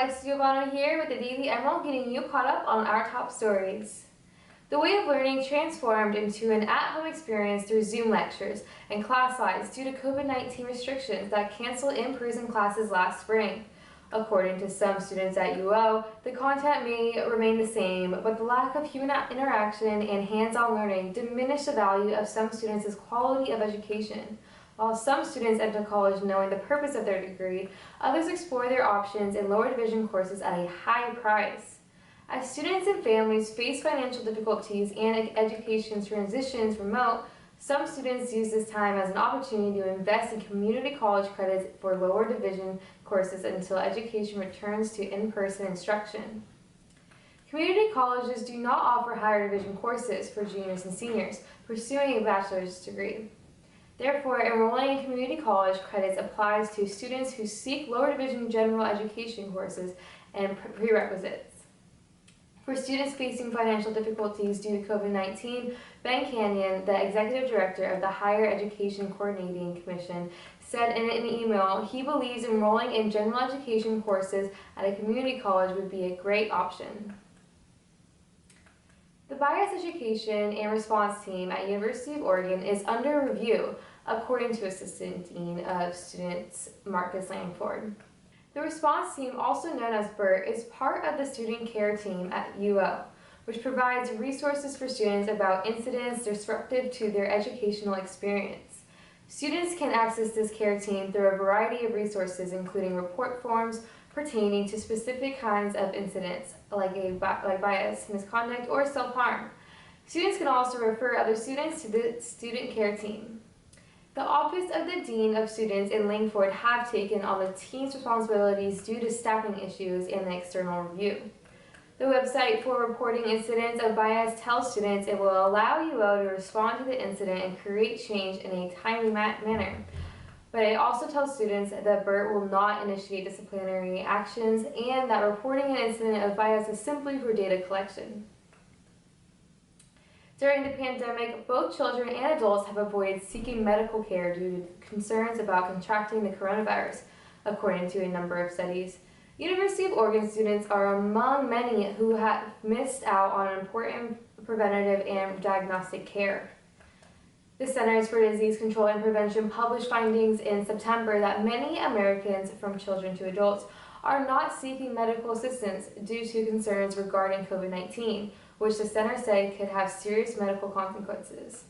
Alexis Yovanno here with the Daily Emerald, getting you caught up on our top stories. The way of learning transformed into an at-home experience through Zoom lectures and class size due to COVID-19 restrictions that canceled in-person classes last spring. According to some students at UO, the content may remain the same, but the lack of human interaction and hands-on learning diminished the value of some students' quality of education. While some students enter college knowing the purpose of their degree, others explore their options in lower division courses at a high price. As students and families face financial difficulties and education transitions remote, some students use this time as an opportunity to invest in community college credits for lower division courses until education returns to in-person instruction. Community colleges do not offer higher division courses for juniors and seniors pursuing a bachelor's degree. Therefore, enrolling in community college credits applies to students who seek lower division general education courses and prerequisites. For students facing financial difficulties due to COVID-19, Ben Canyon, the executive director of the Higher Education Coordinating Commission, said in an email he believes enrolling in general education courses at a community college would be a great option. The Bias Education and Response Team at University of Oregon is under review, according to Assistant Dean of Students Marcus Langford. The response team, also known as BERT, is part of the student care team at UO, which provides resources for students about incidents disruptive to their educational experience. Students can access this care team through a variety of resources, including report forms pertaining to specific kinds of incidents, like bias, misconduct, or self-harm. Students can also refer other students to the student care team. The Office of the Dean of Students in Langford have taken on the team's responsibilities due to staffing issues and the external review. The website for reporting incidents of bias tells students it will allow UO to respond to the incident and create change in a timely manner. But it also tells students that BERT will not initiate disciplinary actions and that reporting an incident of bias is simply for data collection. During the pandemic, both children and adults have avoided seeking medical care due to concerns about contracting the coronavirus, according to a number of studies. University of Oregon students are among many who have missed out on important preventative and diagnostic care. The Centers for Disease Control and Prevention published findings in September that many Americans, from children to adults, are not seeking medical assistance due to concerns regarding COVID-19, which the center said could have serious medical consequences.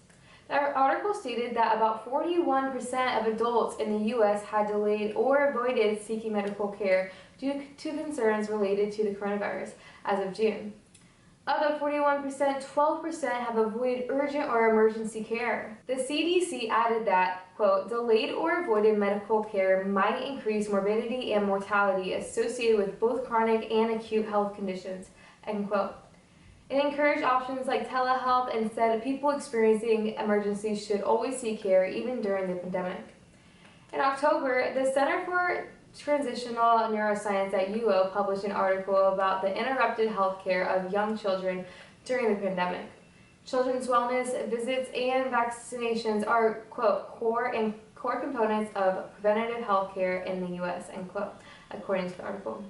The article stated that about 41% of adults in the U.S. had delayed or avoided seeking medical care due to concerns related to the coronavirus as of June. Of the 41%, 12% have avoided urgent or emergency care. The CDC added that, quote, delayed or avoided medical care might increase morbidity and mortality associated with both chronic and acute health conditions, end quote. It encouraged options like telehealth and said people experiencing emergencies should always seek care, even during the pandemic. In October, the Center for Transitional Neuroscience at UO published an article about the interrupted health care of young children during the pandemic. Children's wellness visits and vaccinations are, quote, core components of preventative health care in the U.S., end quote, according to the article.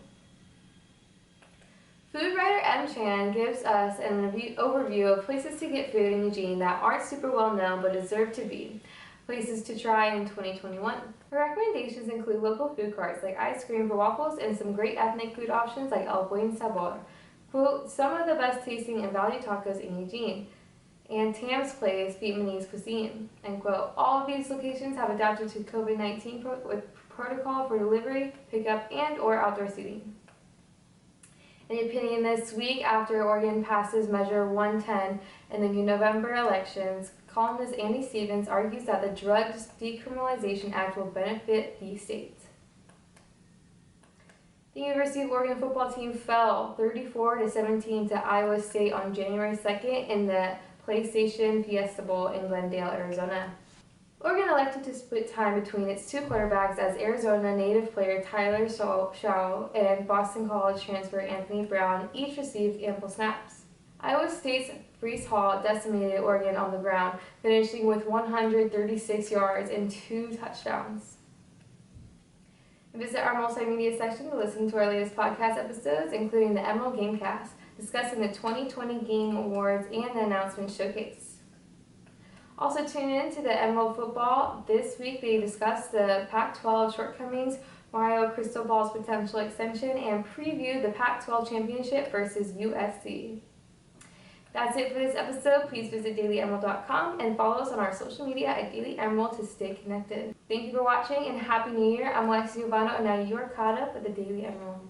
Food writer M. Chan gives us an overview of places to get food in Eugene that aren't super well known but deserve to be. Places to try in 2021. Her recommendations include local food carts like ice cream for waffles and some great ethnic food options like El Buen Sabor. Quote, some of the best tasting and value tacos in Eugene. And Tam's Place Vietnamese cuisine, end quote. All of these locations have adapted to COVID-19 with protocol for delivery, pickup, and or outdoor seating. In an opinion this week, after Oregon passes Measure 110 in the November elections, columnist Andy Stevens argues that the Drugs Decriminalization Act will benefit the state. The University of Oregon football team fell 34-17 to Iowa State on January 2nd in the PlayStation Fiesta Bowl in Glendale, Arizona. Oregon elected to split time between its two quarterbacks as Arizona native player Tyler Shaw and Boston College transfer Anthony Brown each received ample snaps. Iowa State's Breece Hall decimated Oregon on the ground, finishing with 136 yards and 2 touchdowns. Visit our multimedia section to listen to our latest podcast episodes, including the Emerald Gamecast, discussing the 2020 Game Awards and the announcement showcase. Also tune in to the Emerald Football. This week they discuss the Pac-12 shortcomings, Mario Cristobal's potential extension, and preview the Pac-12 championship versus USC. That's it for this episode. Please visit dailyemerald.com and follow us on our social media at Daily Emerald to stay connected. Thank you for watching and Happy New Year. I'm Alexis Yovanno, and now you are caught up with the Daily Emerald.